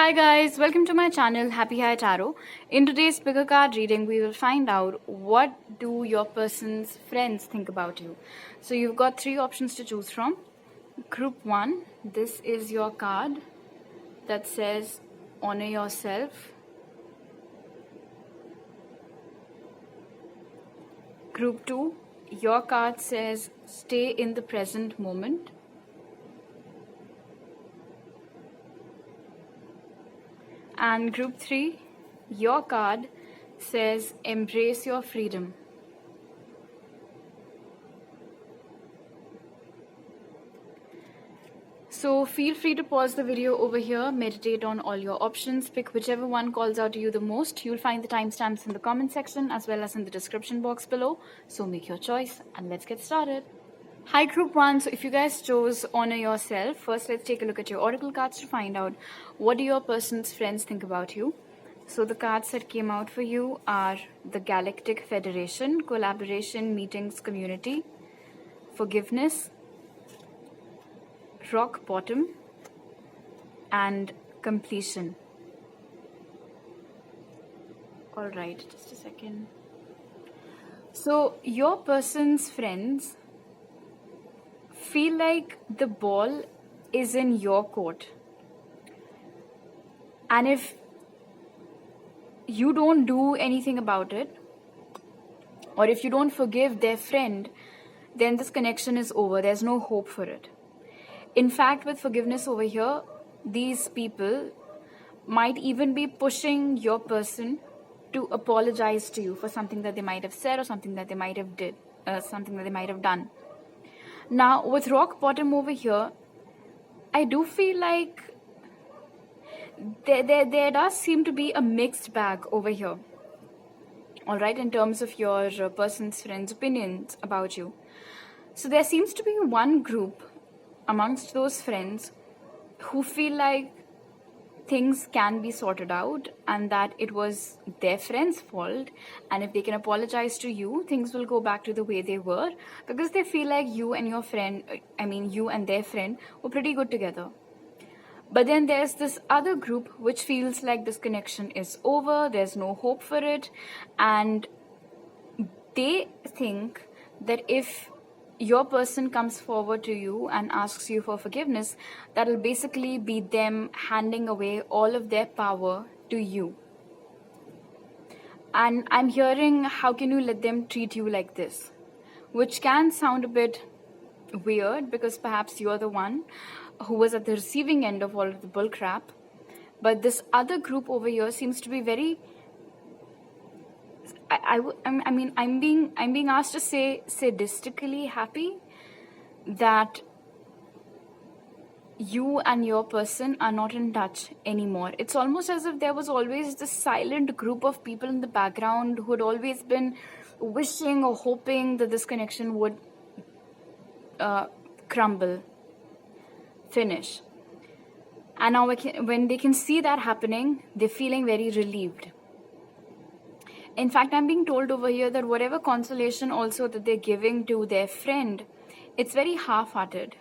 Hi guys, welcome to my channel Happy High Tarot. In today's picker card reading, we will find out what do your person's friends think about you. So you've got three options to choose from. Group 1, this is your card that says honor yourself. Group 2, your card says stay in the present moment. And group 3, your card says embrace your freedom. So feel free to pause the video over here, meditate on all your options, pick whichever one calls out to you the most. You'll find the timestamps in the comment section as well as in the description box below. So make your choice and let's get started. Hi group 1, so if you guys chose honor yourself, first let's take a look at your oracle cards to find out what do your person's friends think about you. So the cards that came out for you are the Galactic Federation, Collaboration, Meetings, Community, Forgiveness, Rock Bottom, and Completion. Alright, just a second. So your person's friends feel like the ball is in your court, and if you don't do anything about it, or if you don't forgive their friend, then this connection is over. There's no hope for it. In fact, with forgiveness over here, these people might even be pushing your person to apologize to you for something that they might have said or something that they might have done. Now, with Rock Bottom over here, I do feel like there does seem to be a mixed bag over here. Alright, in terms of your person's friends' opinions about you. So there seems to be one group amongst those friends who feel like things can be sorted out and that it was their friend's fault, and if they can apologize to you, things will go back to the way they were, because they feel like you and their friend were pretty good together. But then there's this other group which feels like this connection is over, there's no hope for it, and they think that if your person comes forward to you and asks you for forgiveness, that'll basically be them handing away all of their power to you. And I'm hearing, how can you let them treat you like this? Which can sound a bit weird, because perhaps you're the one who was at the receiving end of all of the bull crap. But this other group over here seems to be very, I'm being asked to say sadistically happy that you and your person are not in touch anymore. It's almost as if there was always this silent group of people in the background who had always been wishing or hoping that this connection would crumble, finish. And now when they can see that happening, they're feeling very relieved. In fact, I'm being told over here that whatever consolation also that they're giving to their friend, it's very half-hearted.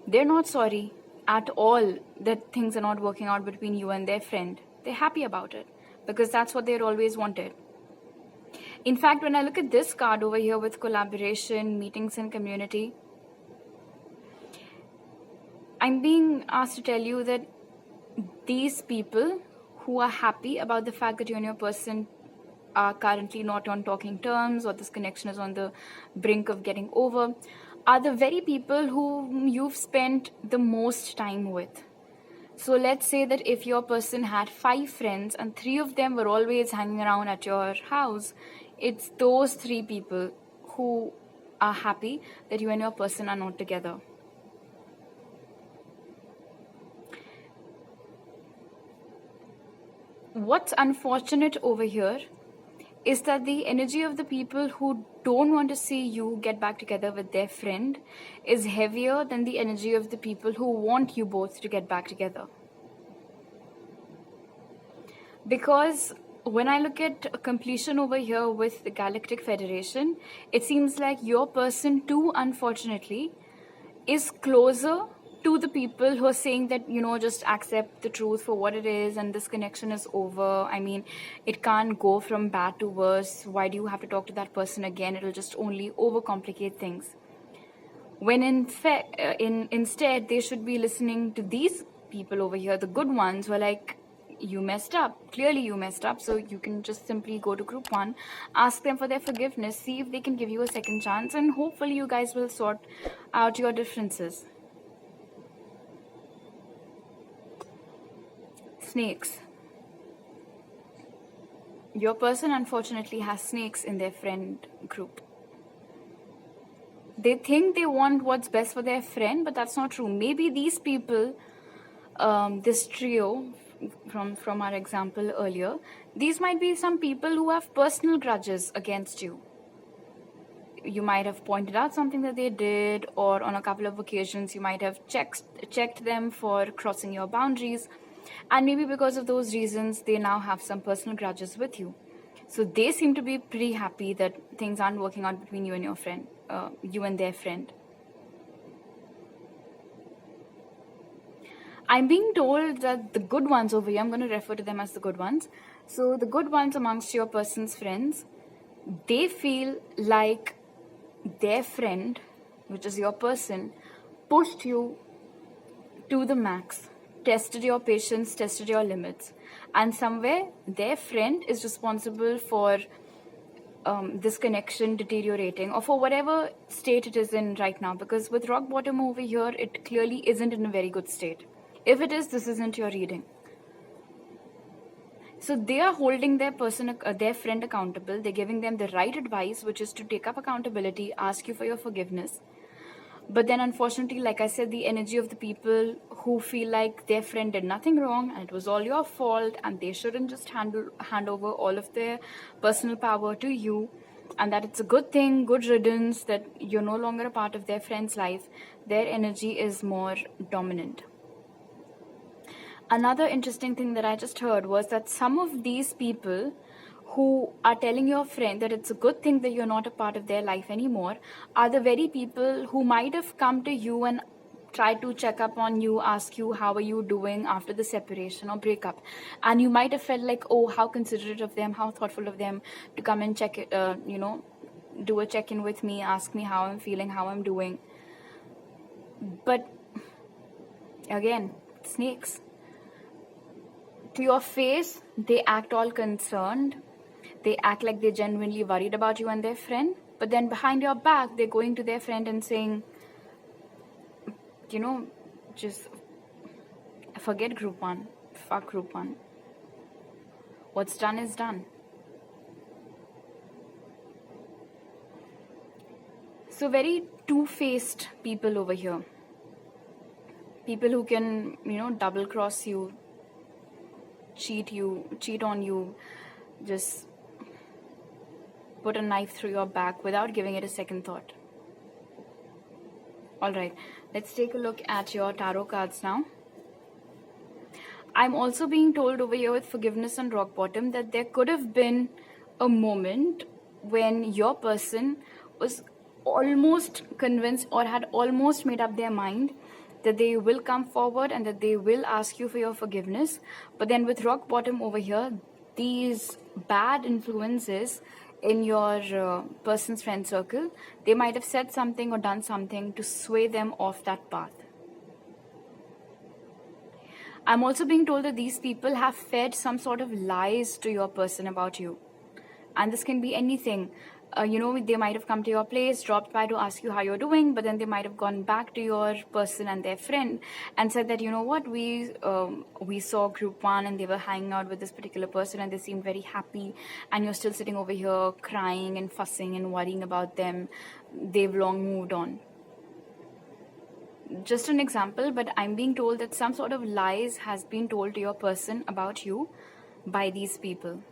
They're not sorry at all that things are not working out between you and their friend. They're happy about it because that's what they'd always wanted. In fact, when I look at this card over here with collaboration, meetings, and community, I'm being asked to tell you that these people who are happy about the fact that you and your person are currently not on talking terms, or this connection is on the brink of getting over, are the very people whom you've spent the most time with. So let's say that if your person had 5 friends and 3 of them were always hanging around at your house, it's those 3 people who are happy that you and your person are not together. What's unfortunate over here is that the energy of the people who don't want to see you get back together with their friend is heavier than the energy of the people who want you both to get back together. Because when I look at completion over here with the Galactic Federation, it seems like your person too, unfortunately, is closer to the people who are saying that, just accept the truth for what it is and this connection is over. I mean, it can't go from bad to worse. Why do you have to talk to that person again? It'll just only overcomplicate things. When instead they should be listening to these people over here, the good ones, who are like, you messed up, clearly you messed up, so you can just simply go to group one, ask them for their forgiveness, see if they can give you a second chance, and hopefully you guys will sort out your differences. Snakes. Your person unfortunately has snakes in their friend group. They think they want what's best for their friend, but that's not true. Maybe these people, this trio from our example earlier, these might be some people who have personal grudges against you. You might have pointed out something that they did, or on a couple of occasions you might have checked them for crossing your boundaries, and maybe because of those reasons they now have some personal grudges with you. So they seem to be pretty happy that things aren't working out between you and your friend, you and their friend. I'm being told that the good ones over here, I'm going to refer to them as the good ones. So the good ones amongst your person's friends, they feel like their friend, which is your person, pushed you to the max, tested your patience, tested your limits, and somewhere their friend is responsible for this connection deteriorating, or for whatever state it is in right now, because with rock bottom over here, it clearly isn't in a very good state. If it is, this isn't your reading. So they are holding their friend accountable. They're giving them the right advice, which is to take up accountability, ask you for your forgiveness. But then unfortunately, like I said, the energy of the people who feel like their friend did nothing wrong and it was all your fault, and they shouldn't just hand over all of their personal power to you, and that it's a good thing, good riddance, that you're no longer a part of their friend's life, their energy is more dominant. Another interesting thing that I just heard was that some of these people who are telling your friend that it's a good thing that you're not a part of their life anymore are the very people who might have come to you and tried to check up on you, ask you how are you doing after the separation or breakup, and you might have felt like, oh, how considerate of them, how thoughtful of them to come and check it, do a check-in with me, ask me how I'm feeling, how I'm doing. But again, snakes. To your face, they act all concerned. They act like they're genuinely worried about you and their friend. But then behind your back, they're going to their friend and saying, just forget group one. Fuck group one. What's done is done. So very two-faced people over here. People who can, double cross you, cheat on you, just put a knife through your back without giving it a second thought. Alright, let's take a look at your tarot cards now. I'm also being told over here with forgiveness and rock bottom that there could have been a moment when your person was almost convinced or had almost made up their mind that they will come forward and that they will ask you for your forgiveness. But then with rock bottom over here, these bad influences in your person's friend circle, they might have said something or done something to sway them off that path. I'm also being told that these people have fed some sort of lies to your person about you. And this can be anything. They might have come to your place, dropped by to ask you how you're doing, but then they might have gone back to your person and their friend and said that, we saw group one and they were hanging out with this particular person and they seemed very happy, and you're still sitting over here crying and fussing and worrying about them. They've long moved on. Just an example, but I'm being told that some sort of lies has been told to your person about you by these people.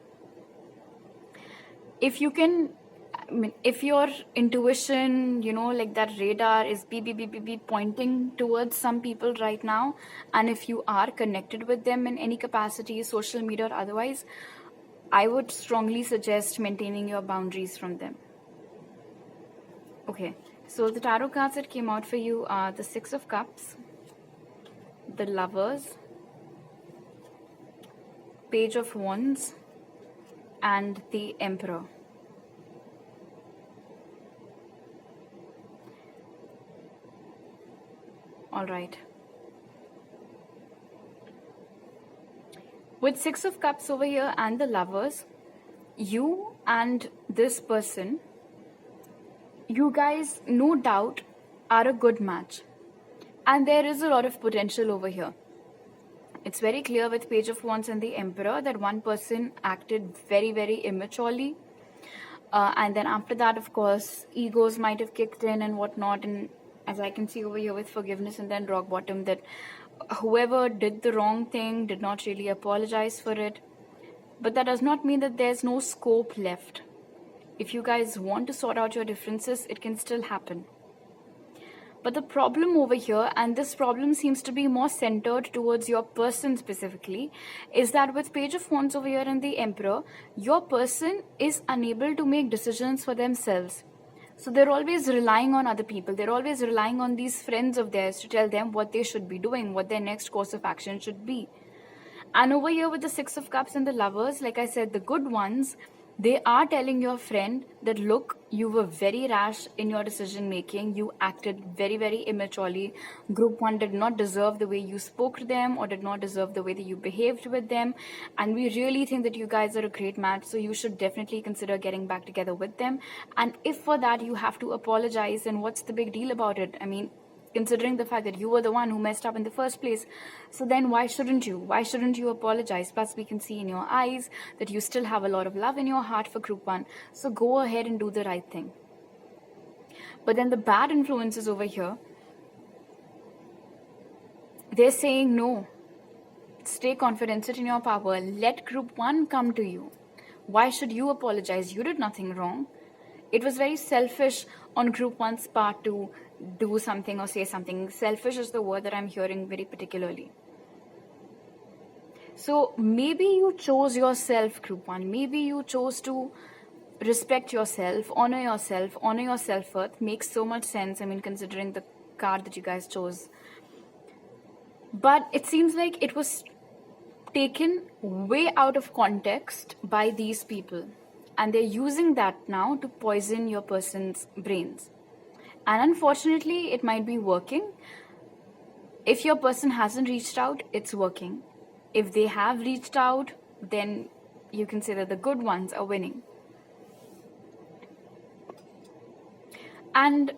If your intuition, like that radar is beep pointing towards some people right now, and if you are connected with them in any capacity, social media or otherwise, I would strongly suggest maintaining your boundaries from them. Okay, so the tarot cards that came out for you are the Six of Cups, the Lovers, Page of Wands, and the Emperor. All right. With Six of Cups over here and the Lovers, you and this person, you guys no doubt are a good match. And there is a lot of potential over here. It's very clear with Page of Wands and the Emperor that one person acted very, very immaturely. And then after that, of course, egos might have kicked in and whatnot. And as I can see over here with forgiveness and then rock bottom, that whoever did the wrong thing did not really apologize for it. But that does not mean that there's no scope left. If you guys want to sort out your differences, it can still happen. But the problem over here, and this problem seems to be more centered towards your person specifically, is that with Page of Wands over here and the Emperor, your person is unable to make decisions for themselves. So they're always relying on other people. They're always relying on these friends of theirs to tell them what they should be doing, what their next course of action should be. And over here with the Six of Cups and the Lovers, like I said, the good ones, they are telling your friend that, look, you were very rash in your decision making. You acted very, very immaturely. Group 1 did not deserve the way you spoke to them or did not deserve the way that you behaved with them. And we really think that you guys are a great match. So you should definitely consider getting back together with them. And if for that you have to apologize, then what's the big deal about it? I mean, considering the fact that you were the one who messed up in the first place. So then why shouldn't you? Why shouldn't you apologize? Plus, we can see in your eyes that you still have a lot of love in your heart for Group 1. So go ahead and do the right thing. But then the bad influences over here, they're saying no. Stay confident, sit in your power. Let Group 1 come to you. Why should you apologize? You did nothing wrong. It was very selfish on Group 1's part to do something or say something. Selfish is the word that I'm hearing very particularly. So maybe you chose yourself, Group 1. Maybe you chose to respect yourself, honor your self-worth. Makes so much sense, I mean, considering the card that you guys chose. But it seems like it was taken way out of context by these people. And they're using that now to poison your person's brains. And unfortunately, it might be working. If your person hasn't reached out, it's working. If they have reached out, then you can say that the good ones are winning. And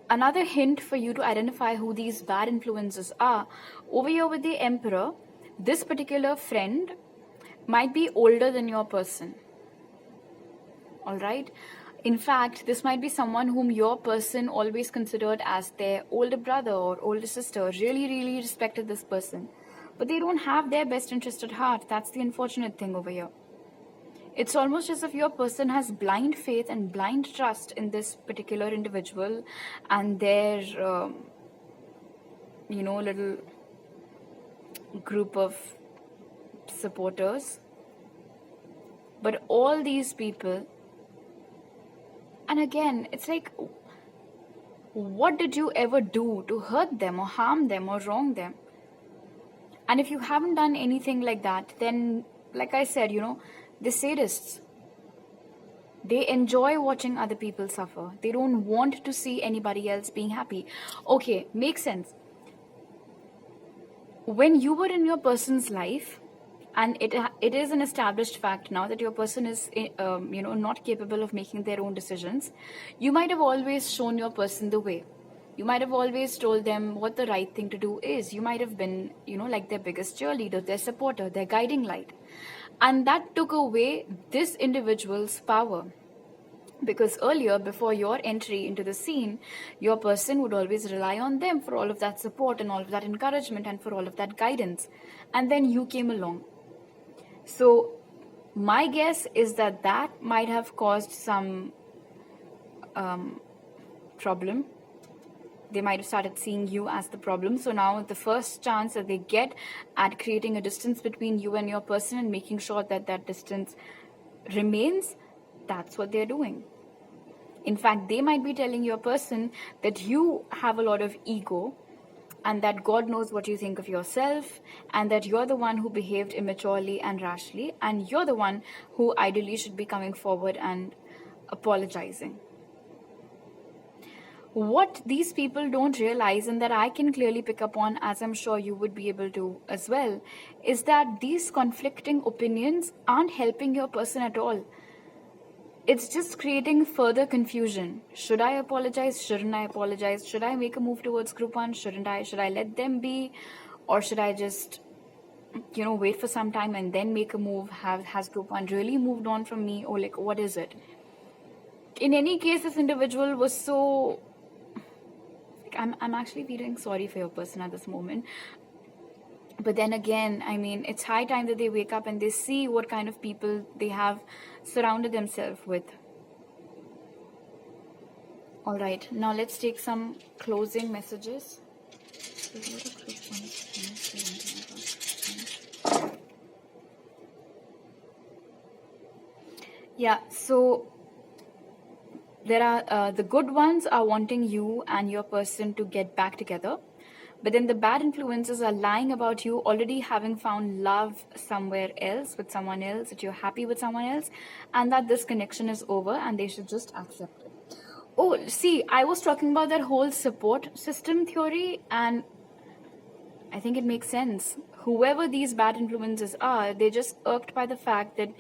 another hint for you to identify who these bad influences are, over here with the Emperor, this particular friend might be older than your person. All right? In fact, this might be someone whom your person always considered as their older brother or older sister, really, really respected this person. But they don't have their best interest at heart. That's the unfortunate thing over here. It's almost as if your person has blind faith and blind trust in this particular individual and their, little group of supporters. But all these people, and again, it's like, what did you ever do to hurt them or harm them or wrong them? And if you haven't done anything like that, then, like I said, they're sadists. They enjoy watching other people suffer. They don't want to see anybody else being happy. Okay, makes sense. When you were in your person's life, and it is an established fact now that your person is, not capable of making their own decisions, you might have always shown your person the way. You might have always told them what the right thing to do is. You might have been, like their biggest cheerleader, their supporter, their guiding light. And that took away this individual's power. Because earlier, before your entry into the scene, your person would always rely on them for all of that support and all of that encouragement and for all of that guidance. And then you came along. So my guess is that that might have caused some problem. They might have started seeing you as the problem. So now the first chance that they get at creating a distance between you and your person and making sure that that distance remains, that's what they're doing. In fact, they might be telling your person that you have a lot of ego and that God knows what you think of yourself, and that you're the one who behaved immaturely and rashly, and you're the one who ideally should be coming forward and apologizing. What these people don't realize, and that I can clearly pick up on, as I'm sure you would be able to as well, is that these conflicting opinions aren't helping your person at all. It's just creating further confusion. Should I apologize? Shouldn't I apologize? Should I make a move towards group one? Shouldn't I? Should I let them be? Or should I just, wait for some time and then make a move? Has group one really moved on from me? Or like, what is it? In any case, this individual was so... I'm actually feeling sorry for your person at this moment. But then again, I mean, it's high time that they wake up and they see what kind of people they have surrounded themselves with. All right, now let's take some closing messages. Yeah, so there are the good ones are wanting you and your person to get back together. But then the bad influences are lying about you already having found love somewhere else with someone else, that you're happy with someone else, and that this connection is over and they should just accept it. Oh, see, I was talking about that whole support system theory, and I think it makes sense. Whoever these bad influences are, they're just irked by the fact that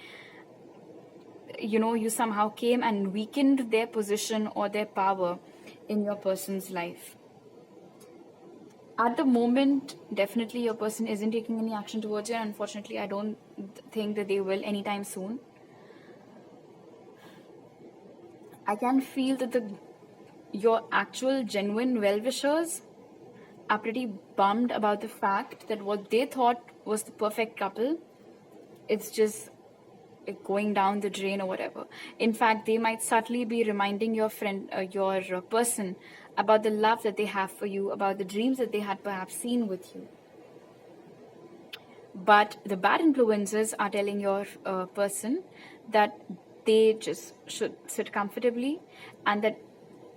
you somehow came and weakened their position or their power in your person's life. At the moment, definitely your person isn't taking any action towards you, and unfortunately I don't think that they will anytime soon. I can feel that your actual genuine well-wishers are pretty bummed about the fact that what they thought was the perfect couple, it's just going down the drain or whatever. In fact, they might subtly be reminding your friend, your person, about the love that they have for you, about the dreams that they had perhaps seen with you. But the bad influences are telling your person that they just should sit comfortably, and that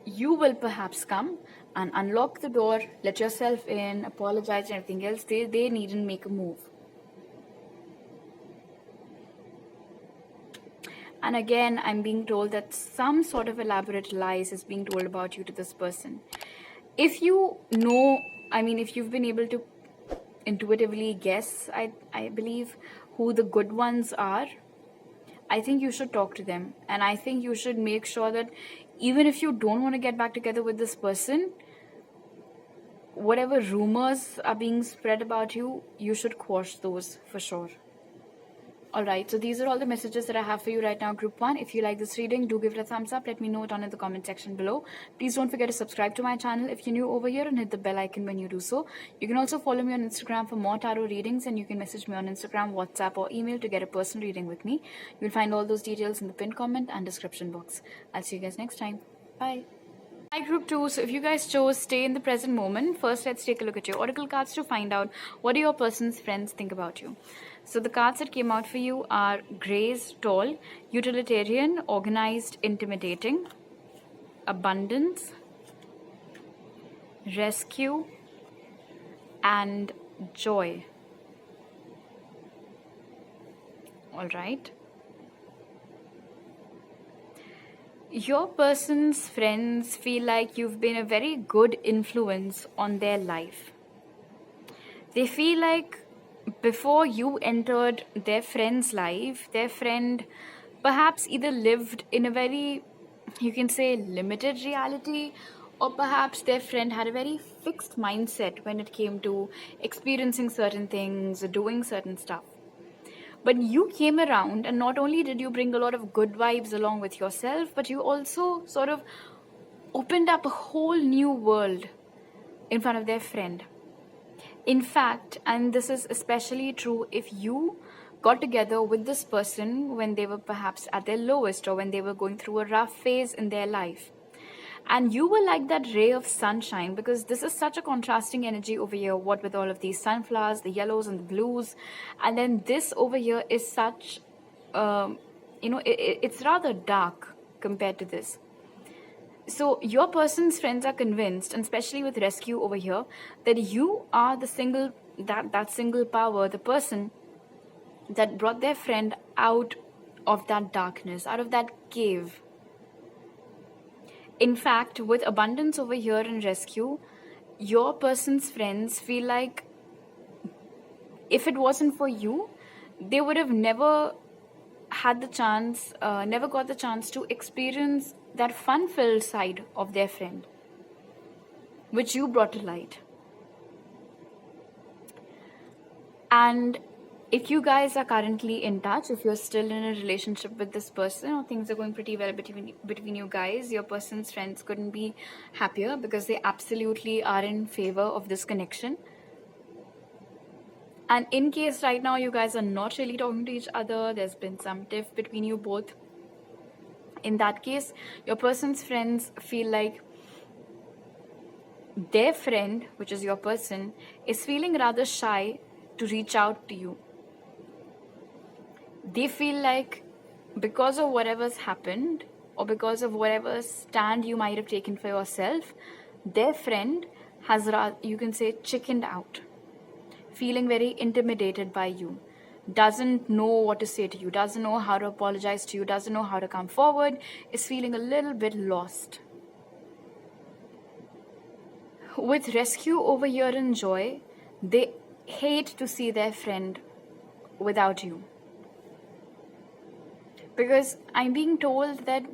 you will perhaps come and unlock the door, let yourself in, apologize and everything else. They needn't make a move. And again, I'm being told that some sort of elaborate lies is being told about you to this person. If you know, if you've been able to intuitively guess, I believe, who the good ones are, I think you should talk to them. And I think you should make sure that even if you don't want to get back together with this person, whatever rumors are being spread about you, you should quash those for sure. Alright, so these are all the messages that I have for you right now, Group 1. If you like this reading, do give it a thumbs up. Let me know it down in the comment section below. Please don't forget to subscribe to my channel if you're new over here, and hit the bell icon when you do so. You can also follow me on Instagram for more tarot readings, and you can message me on Instagram, WhatsApp or email to get a personal reading with me. You'll find all those details in the pinned comment and description box. I'll see you guys next time. Bye. Hi Group 2, so if you guys chose stay in the present moment, first let's take a look at your oracle cards to find out what do your person's friends think about you. So the cards that came out for you are Grace, Tall, Utilitarian, Organized, Intimidating, Abundance, Rescue, and Joy. Alright. Your person's friends feel like you've been a very good influence on their life. They feel like before you entered their friend's life, their friend perhaps either lived in a very, you can say, limited reality, or perhaps their friend had a very fixed mindset when it came to experiencing certain things, doing certain stuff. But you came around, and not only did you bring a lot of good vibes along with yourself, but you also sort of opened up a whole new world in front of their friend. In fact, and this is especially true if you got together with this person when they were perhaps at their lowest, or when they were going through a rough phase in their life. And you were like that ray of sunshine, because this is such a contrasting energy over here, what with all of these sunflowers, the yellows and the blues. And then this over here is such, it's rather dark compared to this. So your person's friends are convinced, and especially with rescue over here, that you are the single power, the person that brought their friend out of that darkness, out of that cave. In fact, with abundance over here in rescue, your person's friends feel like if it wasn't for you, they would have never had the chance, never got the chance to experience that fun filled side of their friend, which you brought to light. And if you guys are currently in touch, if you're still in a relationship with this person, or things are going pretty well between you guys, your person's friends couldn't be happier because they absolutely are in favor of this connection. And in case right now you guys are not really talking to each other, there's been some tiff between you both. In that case, your person's friends feel like their friend, which is your person, is feeling rather shy to reach out to you. They feel like because of whatever's happened or because of whatever stand you might have taken for yourself, their friend has, you can say, chickened out, feeling very intimidated by you, doesn't know what to say to you, doesn't know how to apologize to you, doesn't know how to come forward, is feeling a little bit lost. With rescue over here in joy, they hate to see their friend without you. Because I'm being told that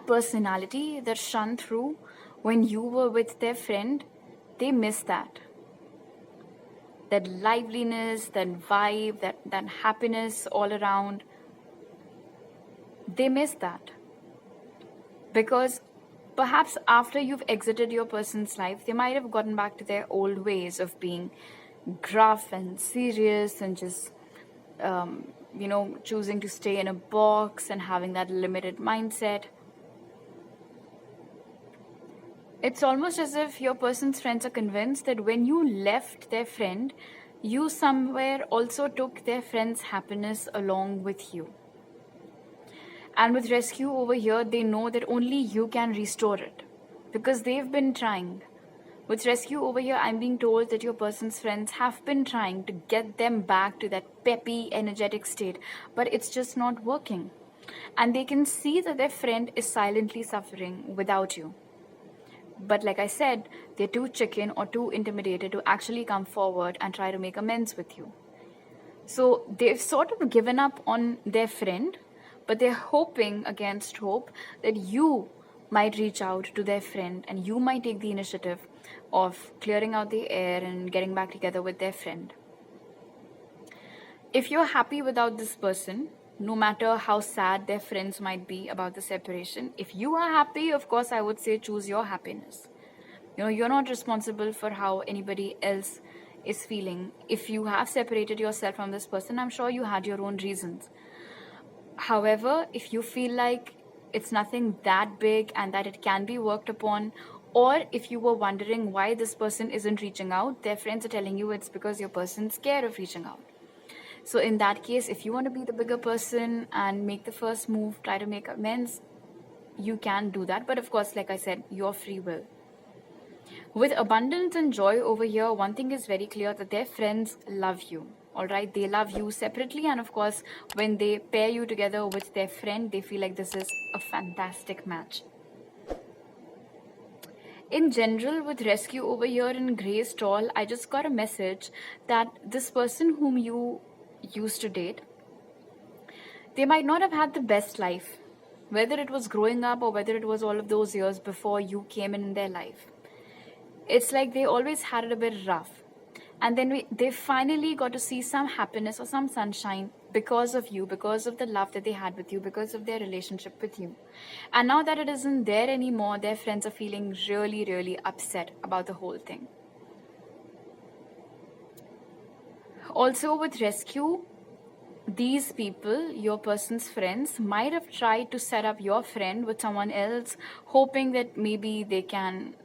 personality that shone through when you were with their friend, they miss that. That liveliness, that vibe, that happiness all around. They miss that. Because perhaps after you've exited your person's life, they might have gotten back to their old ways of being gruff and serious and just, choosing to stay in a box and having that limited mindset. It's almost as if your person's friends are convinced that when you left their friend, you somewhere also took their friend's happiness along with you. And with rescue over here, they know that only you can restore it because they've been trying. With rescue over here, I'm being told that your person's friends have been trying to get them back to that peppy, energetic state, but it's just not working. And they can see that their friend is silently suffering without you. But like I said, they're too chicken or too intimidated to actually come forward and try to make amends with you. So they've sort of given up on their friend, but they're hoping against hope that you might reach out to their friend and you might take the initiative of clearing out the air and getting back together with their friend. If you're happy without this person, no matter how sad their friends might be about the separation, if you are happy, of course, I would say choose your happiness. You're not responsible for how anybody else is feeling. If you have separated yourself from this person, I'm sure you had your own reasons. However, if you feel like it's nothing that big and that it can be worked upon, or if you were wondering why this person isn't reaching out, their friends are telling you it's because your person's scared of reaching out. So in that case, if you want to be the bigger person and make the first move, try to make amends, you can do that. But of course, like I said, your free will. With abundance and joy over here, one thing is very clear, that their friends love you. All right, they love you separately, and of course, when they pair you together with their friend, they feel like this is a fantastic match. In general, with rescue over here in Grey Stall, I just got a message that this person whom you used to date, they might not have had the best life, whether it was growing up or whether it was all of those years before you came in their life. It's like they always had it a bit rough. And then they finally got to see some happiness or some sunshine because of you, because of the love that they had with you, because of their relationship with you. And now that it isn't there anymore, their friends are feeling really, really upset about the whole thing. Also with rescue, these people, your person's friends, might have tried to set up your friend with someone else, hoping that maybe they can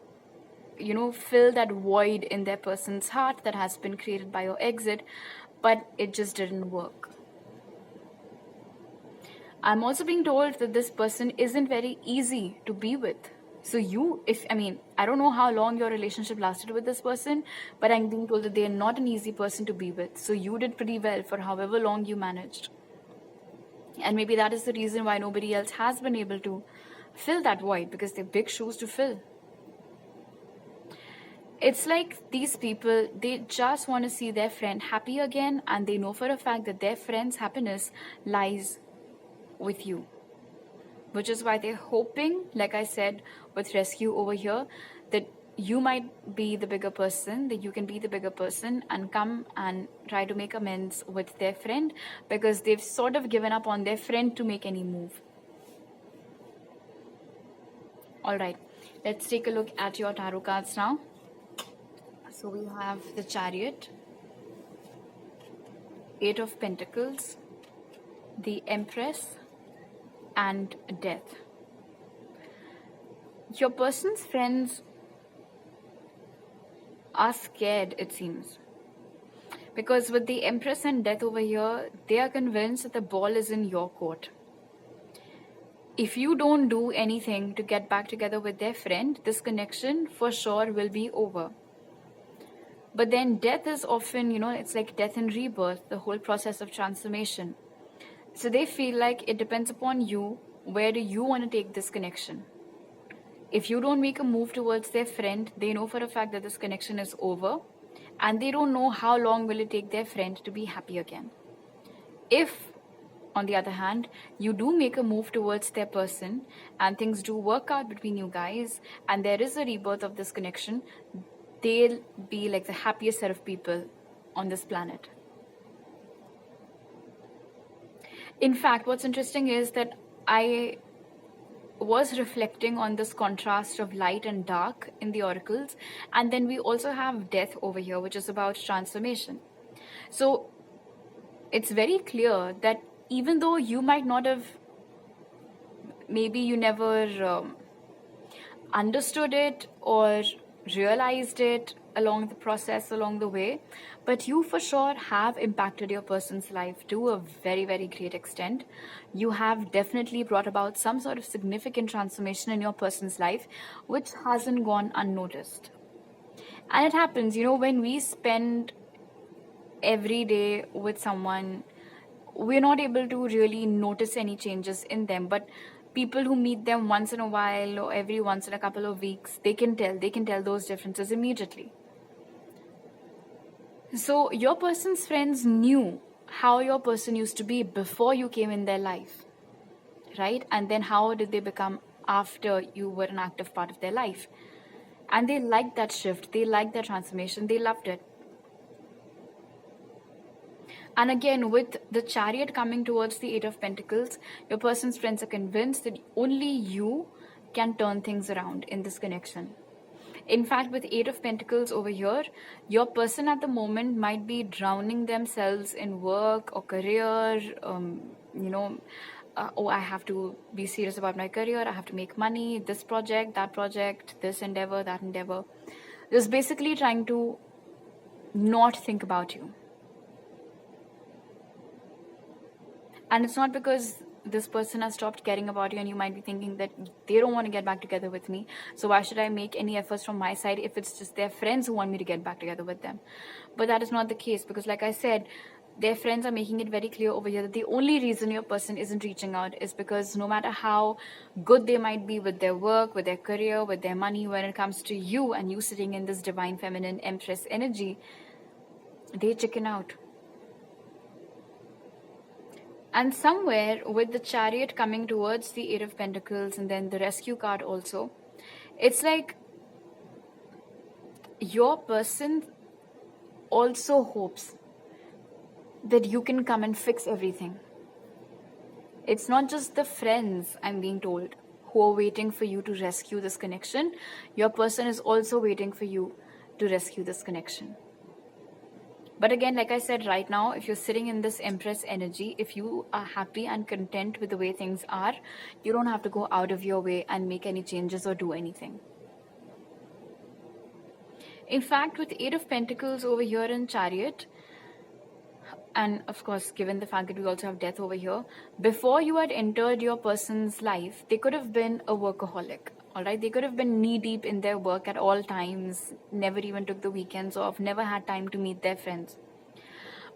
fill that void in their person's heart that has been created by your exit, but it just didn't work. I'm also being told that this person isn't very easy to be with. So I don't know how long your relationship lasted with this person, but I'm being told that they're not an easy person to be with. So you did pretty well for however long you managed. And maybe that is the reason why nobody else has been able to fill that void, because they're big shoes to fill. It's like these people, they just want to see their friend happy again, and they know for a fact that their friend's happiness lies with you. Which is why they're hoping, like I said, with rescue over here, that you might be the bigger person, that you can be the bigger person and come and try to make amends with their friend, because they've sort of given up on their friend to make any move. All right, let's take a look at your tarot cards now. So we have the Chariot, Eight of Pentacles, the Empress, and Death. Your person's friends are scared, it seems. Because with the Empress and Death over here, they are convinced that the ball is in your court. If you don't do anything to get back together with their friend, this connection for sure will be over. But then death is often, it's like death and rebirth, the whole process of transformation. So they feel like it depends upon you. Where do you want to take this connection? If you don't make a move towards their friend, they know for a fact that this connection is over, and they don't know how long will it take their friend to be happy again. If, on the other hand, you do make a move towards their person and things do work out between you guys and there is a rebirth of this connection, they'll be like the happiest set of people on this planet. In fact, what's interesting is that I was reflecting on this contrast of light and dark in the oracles, and then we also have death over here, which is about transformation. So it's very clear that even though you might not have, maybe you never understood it or realized it along the process, along the way, but you for sure have impacted your person's life to a very, very great extent. You have definitely brought about some sort of significant transformation in your person's life, which hasn't gone unnoticed. And it happens, when we spend every day with someone, we're not able to really notice any changes in them, but people who meet them once in a while or every once in a couple of weeks, they can tell those differences immediately. So your person's friends knew how your person used to be before you came in their life, right? And then how did they become after you were an active part of their life? And they liked that shift, they liked that transformation, they loved it. And again, with the Chariot coming towards the Eight of Pentacles, your person's friends are convinced that only you can turn things around in this connection. In fact, with Eight of Pentacles over here, your person at the moment might be drowning themselves in work or career, I have to be serious about my career, I have to make money, this project, that project, this endeavor, that endeavor. Just basically trying to not think about you. And it's not because this person has stopped caring about you and you might be thinking that they don't want to get back together with me, so why should I make any efforts from my side if it's just their friends who want me to get back together with them? But that is not the case, because like I said, their friends are making it very clear over here that the only reason your person isn't reaching out is because no matter how good they might be with their work, with their career, with their money, when it comes to you and you sitting in this divine feminine empress energy, they chicken out. And somewhere with the Chariot coming towards the Eight of Pentacles and then the Rescue card also, it's like your person also hopes that you can come and fix everything. It's not just the friends, I'm being told, who are waiting for you to rescue this connection. Your person is also waiting for you to rescue this connection. But again, like I said, right now, if you're sitting in this Empress energy, if you are happy and content with the way things are, you don't have to go out of your way and make any changes or do anything. In fact, with Eight of Pentacles over here in Chariot, and of course, given the fact that we also have death over here, before you had entered your person's life, they could have been a workaholic. All right, they could have been knee deep in their work at all times, never even took the weekends off, never had time to meet their friends.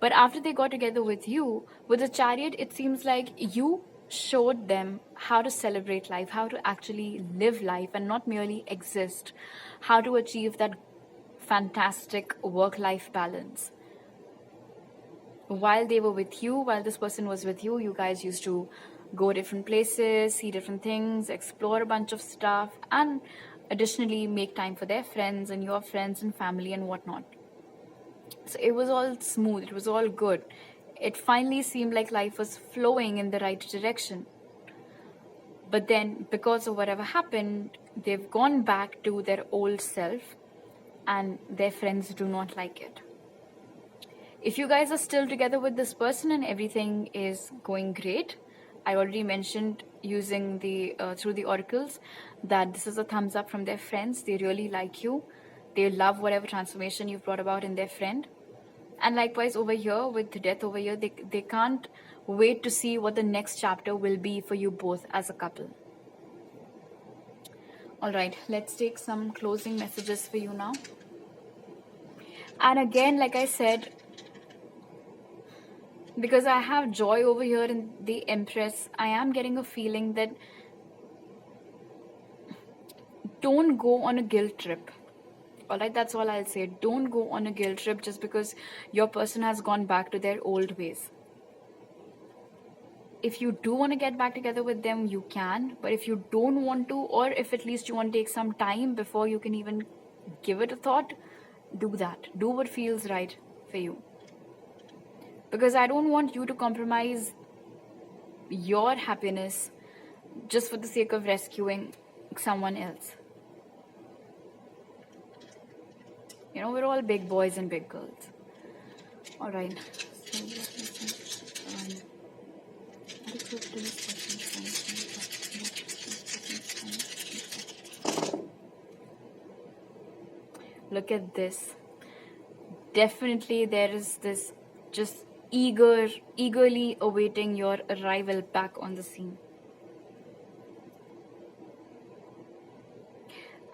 But after they got together with you, with the Chariot, it seems like you showed them how to celebrate life, how to actually live life and not merely exist, how to achieve that fantastic work life balance. While they were with you, while this person was with you, you guys used to go different places, see different things, explore a bunch of stuff, and additionally make time for their friends and your friends and family and whatnot. So it was all smooth, it was all good. It finally seemed like life was flowing in the right direction. But then, because of whatever happened, they've gone back to their old self, and their friends do not like it. If you guys are still together with this person and everything is going great, I already mentioned using the through the oracles that this is a thumbs up from their friends. They really like you. They love whatever transformation you've brought about in their friend. And likewise over here with the death over here, they can't wait to see what the next chapter will be for you both as a couple. All right, let's take some closing messages for you now. And again, like I said, because I have joy over here in the Empress, I am getting a feeling that don't go on a guilt trip. All right, that's all I'll say. Don't go on a guilt trip just because your person has gone back to their old ways. If you do want to get back together with them, you can. But if you don't want to, or if at least you want to take some time before you can even give it a thought, do that. Do what feels right for you. Because I don't want you to compromise your happiness just for the sake of rescuing someone else. You know, we're all big boys and big girls. All right. Look at this. Definitely there is this just eagerly awaiting your arrival back on the scene.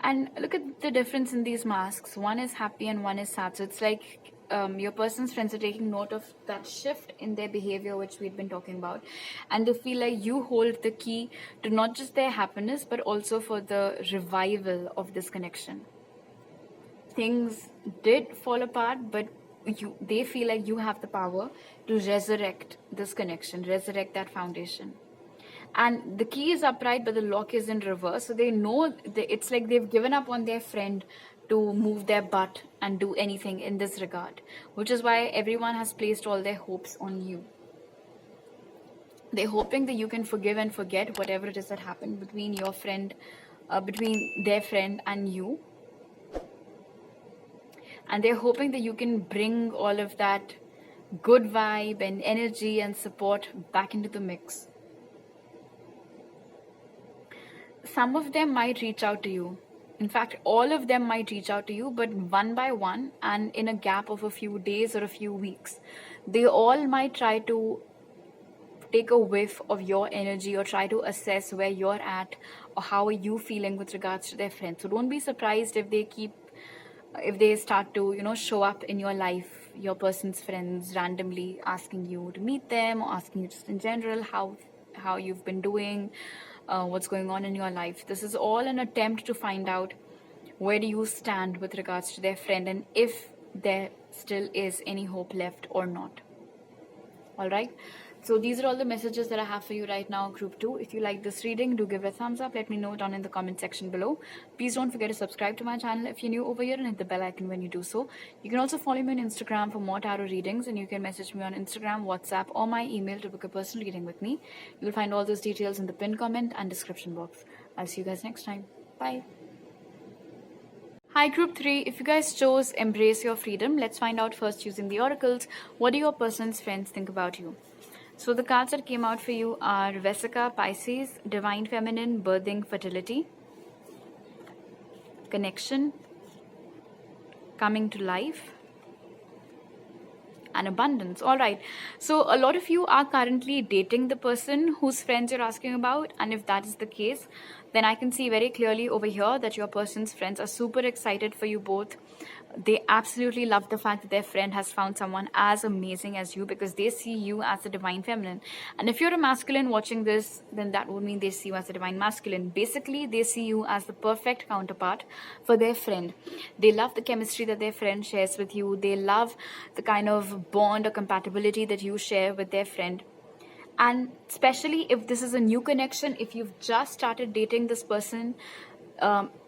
And look at the difference in these masks. One is happy and one is sad. So it's like your person's friends are taking note of that shift in their behavior, which we've been talking about. And they feel like you hold the key to not just their happiness, but also for the revival of this connection. Things did fall apart, but they feel like you have the power to resurrect this connection, resurrect that foundation. And the key is upright, but the lock is in reverse. So they know it's like they've given up on their friend to move their butt and do anything in this regard, which is why everyone has placed all their hopes on you. They're hoping that you can forgive and forget whatever it is that happened between your friend, between their friend and you. And they're hoping that you can bring all of that good vibe and energy and support back into the mix. Some of them might reach out to you. In fact, all of them might reach out to you, but one by one and in a gap of a few days or a few weeks. They all might try to take a whiff of your energy or try to assess where you're at or how are you feeling with regards to their friends. So don't be surprised if they start to, show up in your life, your person's friends randomly asking you to meet them or asking you just in general how you've been doing, what's going on in your life. This is all an attempt to find out where do you stand with regards to their friend and if there still is any hope left or not. All right. So these are all the messages that I have for you right now, Group 2. If you like this reading, do give it a thumbs up. Let me know down in the comment section below. Please don't forget to subscribe to my channel if you're new over here and hit the bell icon when you do so. You can also follow me on Instagram for more tarot readings, and you can message me on Instagram, WhatsApp, or my email to book a personal reading with me. You'll find all those details in the pinned comment and description box. I'll see you guys next time. Bye. Hi Group 3, if you guys chose Embrace Your Freedom, let's find out first using the oracles, what do your person's friends think about you? So the cards that came out for you are Vesica, Pisces, Divine Feminine, Birthing, Fertility, Connection, Coming to Life, and abundance. All right. So a lot of you are currently dating the person whose friends you're asking about. And if that is the case, then I can see very clearly over here that your person's friends are super excited for you both. They absolutely love the fact that their friend has found someone as amazing as you, because they see you as a divine feminine. And if you're a masculine watching this, then that would mean they see you as a divine masculine. Basically, they see you as the perfect counterpart for their friend. They love the chemistry that their friend shares with you. They love the kind of bond or compatibility that you share with their friend. And especially if this is a new connection, if you've just started dating this person,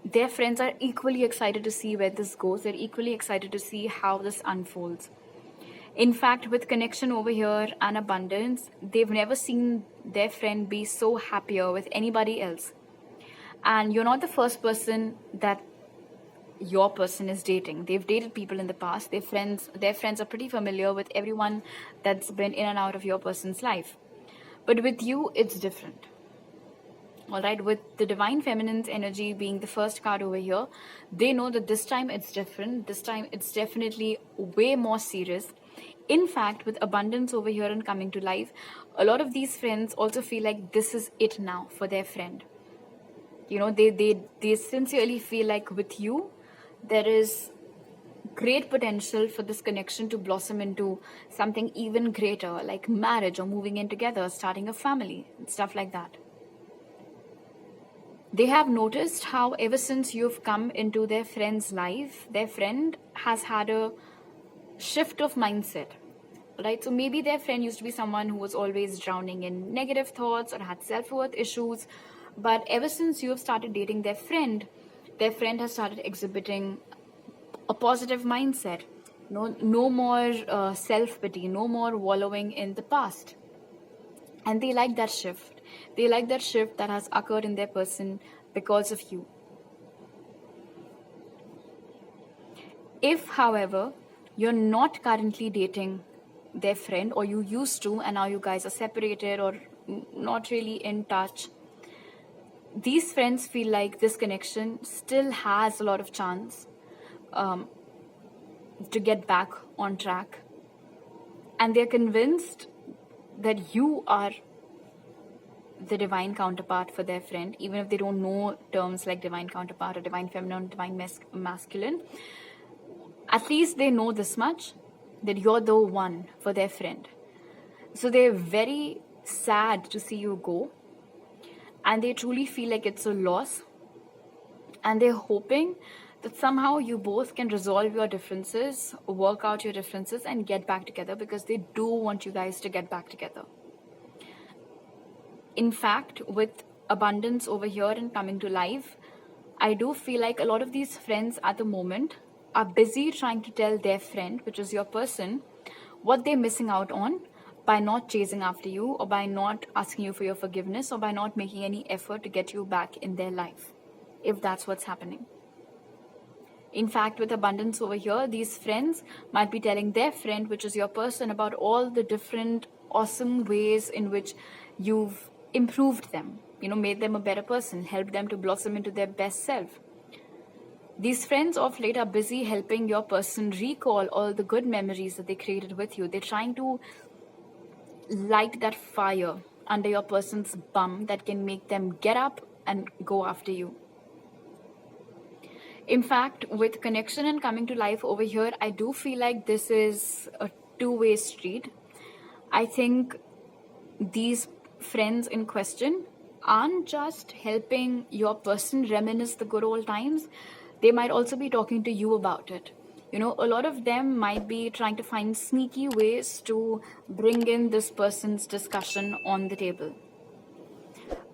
their friends are equally excited to see where this goes. They're equally excited to see how this unfolds. In fact, with connection over here and abundance, they've never seen their friend be so happier with anybody else. And you're not the first person that your person is dating. They've dated people in the past. Their friends are pretty familiar with everyone that's been in and out of your person's life. But with you, it's different. All right, with the divine feminine's energy being the first card over here, they know that this time it's different. This time it's definitely way more serious. In fact, with abundance over here and coming to life, a lot of these friends also feel like this is it now for their friend. You know, they sincerely feel like with you, there is great potential for this connection to blossom into something even greater, like marriage or moving in together, starting a family, and stuff like that. They have noticed how ever since you've come into their friend's life, their friend has had a shift of mindset, right? So maybe their friend used to be someone who was always drowning in negative thoughts or had self-worth issues. But ever since you have started dating their friend has started exhibiting a positive mindset. No more self-pity, no more wallowing in the past. And they like that shift. They like that shift that has occurred in their person because of you. If, however, you're not currently dating their friend, or you used to and now you guys are separated or not really in touch, these friends feel like this connection still has a lot of chance to get back on track. And they're convinced that you are the divine counterpart for their friend, even if they don't know terms like divine counterpart or divine feminine or divine masculine. At least they know this much, that you're the one for their friend. So they're very sad to see you go, and they truly feel like it's a loss. And they're hoping that somehow you both can resolve your differences, work out your differences, and get back together, because they do want you guys to get back together. In fact, with abundance over here and coming to life, I do feel like a lot of these friends at the moment are busy trying to tell their friend, which is your person, what they're missing out on by not chasing after you, or by not asking you for your forgiveness, or by not making any effort to get you back in their life, if that's what's happening. In fact, with abundance over here, these friends might be telling their friend, which is your person, about all the different awesome ways in which you've improved them, made them a better person, helped them to blossom into their best self. These friends of late are busy helping your person recall all the good memories that they created with you. They're trying to light that fire under your person's bum that can make them get up and go after you. In fact, with connection and coming to life over here, I do feel like this is a two-way street. I think these friends in question aren't just helping your person reminisce the good old times. They might also be talking to you about it. A lot of them might be trying to find sneaky ways to bring in this person's discussion on the table.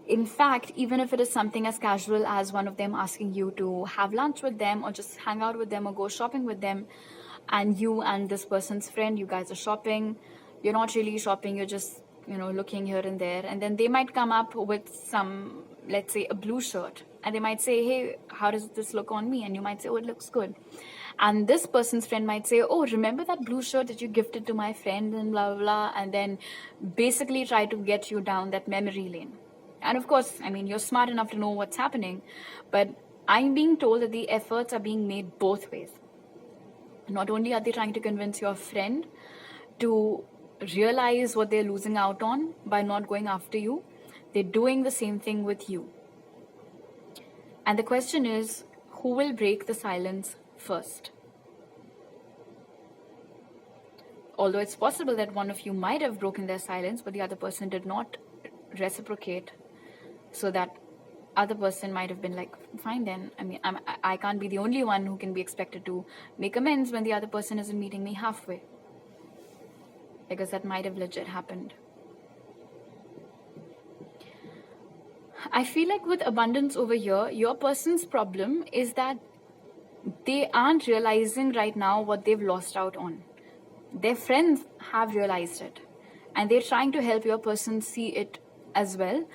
In fact, even if it is something as casual as one of them asking you to have lunch with them, or just hang out with them, or go shopping with them, and you and this person's friend, you guys are shopping, you're not really shopping, you're just looking here and there, and then they might come up with some, let's say, a blue shirt, and they might say, hey, how does this look on me? And you might say, oh, it looks good. And this person's friend might say, oh, remember that blue shirt that you gifted to my friend, and blah, blah, blah, and then basically try to get you down that memory lane. And of course, you're smart enough to know what's happening, but I'm being told that the efforts are being made both ways. Not only are they trying to convince your friend to realize what they're losing out on by not going after you. They're doing the same thing with you. And the question is, who will break the silence first? Although it's possible that one of you might have broken their silence, but the other person did not reciprocate, so that other person might have been like, fine then, I can't be the only one who can be expected to make amends when the other person isn't meeting me halfway, because that might have legit happened. I feel like with abundance over here, your person's problem is that they aren't realizing right now what they've lost out on. Their friends have realized it, and they're trying to help your person see it as well.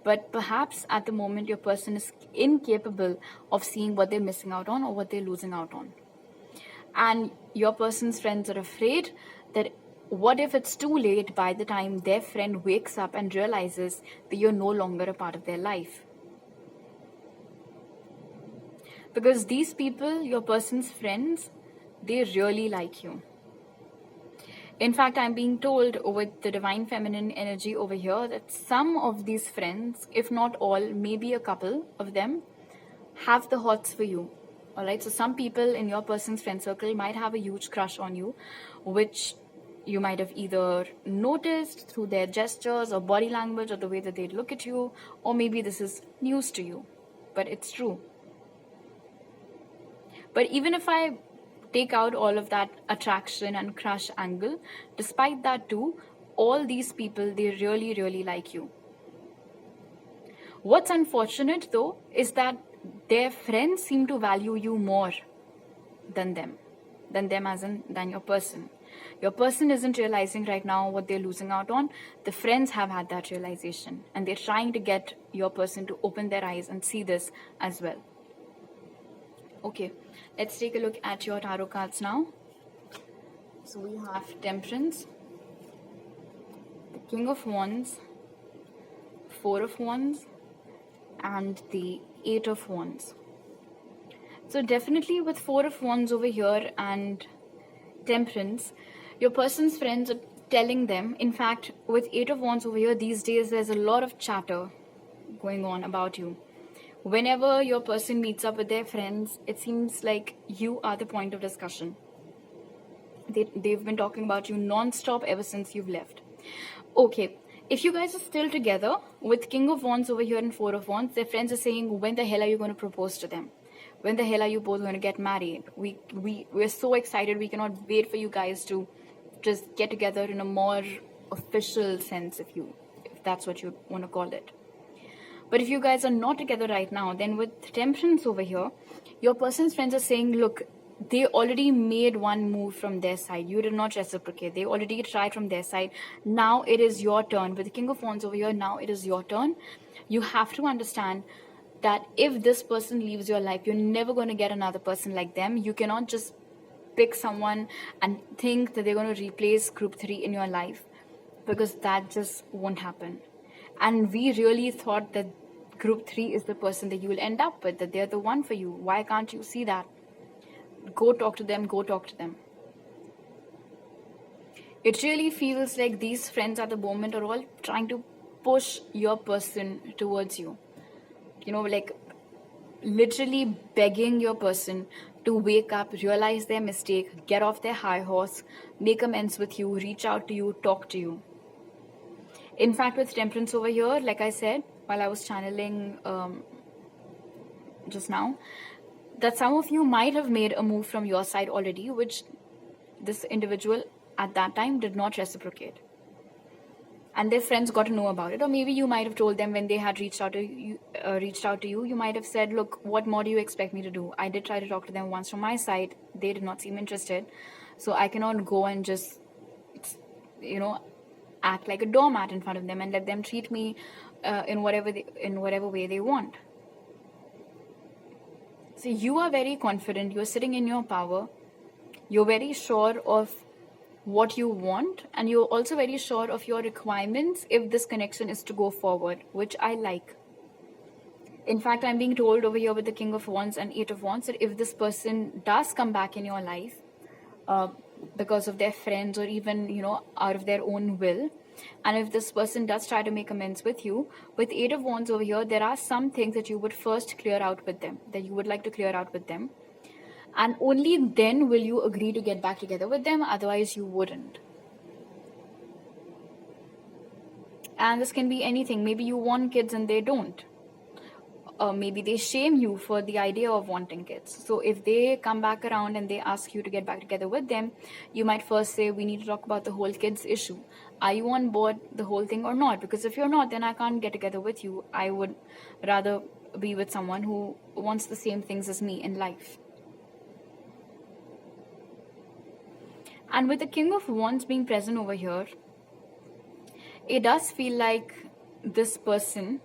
But perhaps at the moment, your person is incapable of seeing what they're missing out on or what they're losing out on. And your person's friends are afraid that what if it's too late by the time their friend wakes up and realizes that you're no longer a part of their life. Because these people, your person's friends, they really like you. In fact, I'm being told with the divine feminine energy over here that some of these friends, if not all, maybe a couple of them, have the hots for you. All right, so some people in your person's friend circle might have a huge crush on you, which you might have either noticed through their gestures or body language or the way that they look at you, or maybe this is news to you, but it's true. But even if I take out all of that attraction and crush angle, despite that too, all these people, they really, really like you. What's unfortunate though is that their friends seem to value you more than them as in than your person. Your person isn't realizing right now what they're losing out on. The friends have had that realization, and they're trying to get your person to open their eyes and see this as well. Okay, let's take a look at your tarot cards now. So we have Temperance, the King of Wands, Four of Wands, and the Eight of Wands. So definitely with Four of Wands over here and Temperance, your person's friends are telling them, in fact, with Eight of Wands over here, these days there's a lot of chatter going on about you. Whenever your person meets up with their friends, it seems like you are the point of discussion. They've been talking about you non-stop ever since you've left. Okay, if you guys are still together with King of Wands over here and Four of Wands, their friends are saying, when the hell are you going to propose to them? When the hell are you both going to get married? We're so excited. We cannot wait for you guys to just get together in a more official sense, if that's what you want to call it. But if you guys are not together right now, then with Temperance over here, your person's friends are saying, look, they already made one move from their side. You did not reciprocate. They already tried from their side. Now it is your turn. With the King of Wands over here, now it is your turn. You have to understand that if this person leaves your life, you're never going to get another person like them. You cannot just pick someone and think that they're going to replace group 3 in your life, because that just won't happen. And we really thought that group 3 is the person that you will end up with, that they're the one for you. Why can't you see that? Go talk to them. Go talk to them. It really feels like these friends at the moment are all trying to push your person towards you. You know, like literally begging your person to wake up, realize their mistake, get off their high horse, make amends with you, reach out to you, talk to you. In fact, with Temperance over here, like I said, while I was channeling just now, that some of you might have made a move from your side already, which this individual at that time did not reciprocate. And their friends got to know about it. Or maybe you might have told them when they had reached out to you, you might have said, look, what more do you expect me to do? I did try to talk to them once from my side. They did not seem interested. So I cannot go and just, act like a doormat in front of them and let them treat me in whatever way they want. So you are very confident. You're sitting in your power. You're very sure of what you want, and you're also very sure of your requirements if this connection is to go forward, which I like. In fact, I'm being told over here with the King of Wands and Eight of Wands that if this person does come back in your life, because of their friends or even, out of their own will. And if this person does try to make amends with you, with Eight of Wands over here, there are some things that you would first clear out with them, that you would like to clear out with them. And only then will you agree to get back together with them, otherwise you wouldn't. And this can be anything. Maybe you want kids and they don't. Maybe they shame you for the idea of wanting kids. So if they come back around and they ask you to get back together with them, you might first say, we need to talk about the whole kids issue. Are you on board the whole thing or not? Because if you're not, then I can't get together with you. I would rather be with someone who wants the same things as me in life. And with the King of Wands being present over here, it does feel like this person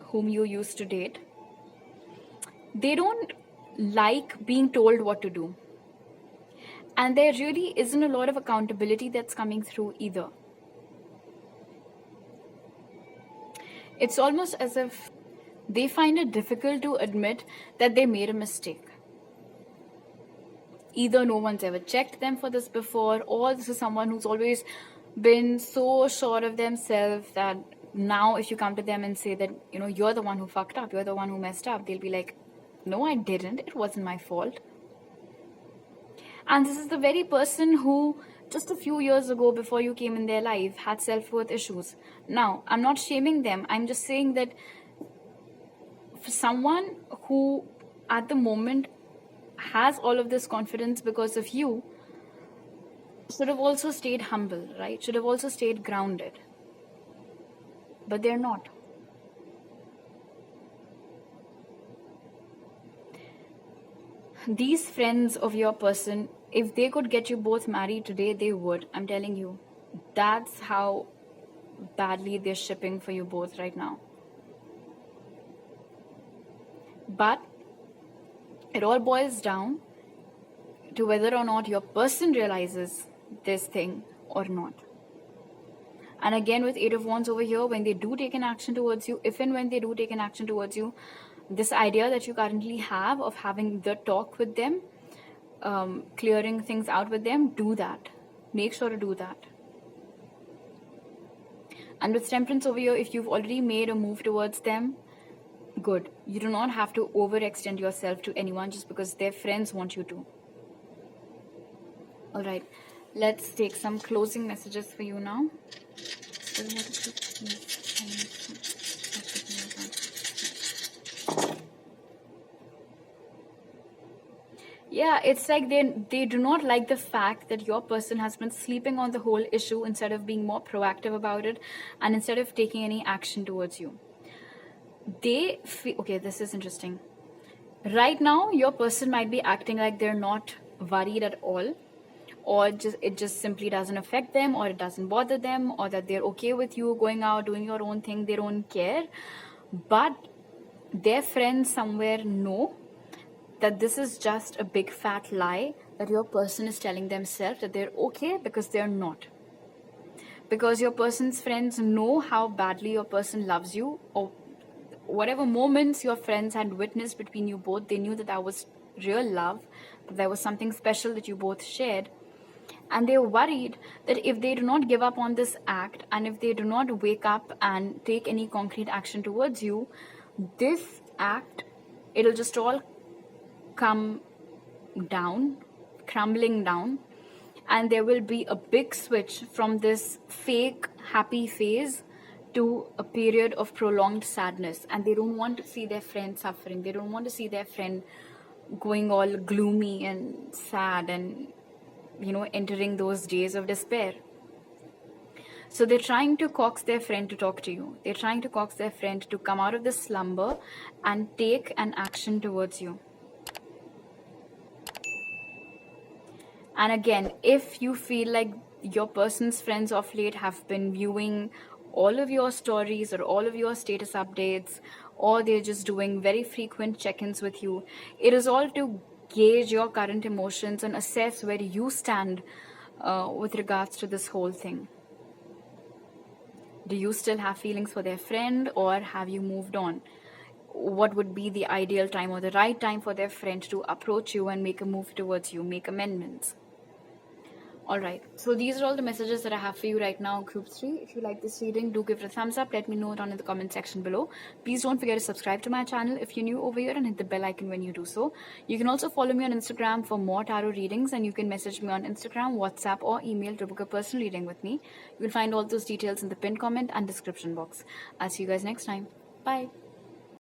whom you used to date, they don't like being told what to do. And there really isn't a lot of accountability that's coming through either. It's almost as if they find it difficult to admit that they made a mistake. Either no one's ever checked them for this before, or this is someone who's always been so sure of themselves that now if you come to them and say that, you're the one who fucked up, you're the one who messed up, they'll be like, no, I didn't. It wasn't my fault. And this is the very person who just a few years ago, before you came in their life, had self-worth issues. Now, I'm not shaming them. I'm just saying that for someone who at the moment has all of this confidence because of you, should have also stayed humble, right? Should have also stayed grounded. But they're not. These friends of your person, if they could get you both married today, they would. I'm telling you. That's how badly they're shipping for you both right now. But it all boils down to whether or not your person realizes this thing or not. And again, with Eight of Wands over here, when they do take an action towards you, if and when they do take an action towards you, this idea that you currently have of having the talk with them, clearing things out with them, do that. Make sure to do that. And with Temperance over here, if you've already made a move towards them, good. You do not have to overextend yourself to anyone just because their friends want you to. All right. Let's take some closing messages for you now. Yeah, it's like they do not like the fact that your person has been sleeping on the whole issue instead of being more proactive about it and instead of taking any action towards you. They feel, okay, this is interesting. Right now, your person might be acting like they're not worried at all, or it just simply doesn't affect them, or it doesn't bother them, or that they're okay with you going out, doing your own thing, they don't care. But their friends somewhere know that this is just a big fat lie that your person is telling themselves that they're okay, because they're not. Because your person's friends know how badly your person loves you, or whatever moments your friends had witnessed between you both, they knew that that was real love, that there was something special that you both shared. And they're worried that if they do not give up on this act, and if they do not wake up and take any concrete action towards you, this act, it'll just all come down, crumbling down, and there will be a big switch from this fake happy phase to a period of prolonged sadness. And they don't want to see their friend suffering. They don't want to see their friend going all gloomy and sad and entering those days of despair. So they're trying to coax their friend to talk to you. They're trying to coax their friend to come out of this slumber and take an action towards you. And again, if you feel like your person's friends of late have been viewing all of your stories or all of your status updates, or they're just doing very frequent check-ins with you, it is all to gauge your current emotions and assess where you stand with regards to this whole thing. Do you still have feelings for their friend, or have you moved on? What would be the ideal time or the right time for their friend to approach you and make a move towards you, make amendments? All right. So these are all the messages that I have for you right now, Group 3. If you like this reading, do give it a thumbs up. Let me know down in the comment section below. Please don't forget to subscribe to my channel if you're new over here and hit the bell icon when you do so. You can also follow me on Instagram for more tarot readings, and you can message me on Instagram, WhatsApp, or email to book a personal reading with me. You will find all those details in the pinned comment and description box. I'll see you guys next time. Bye.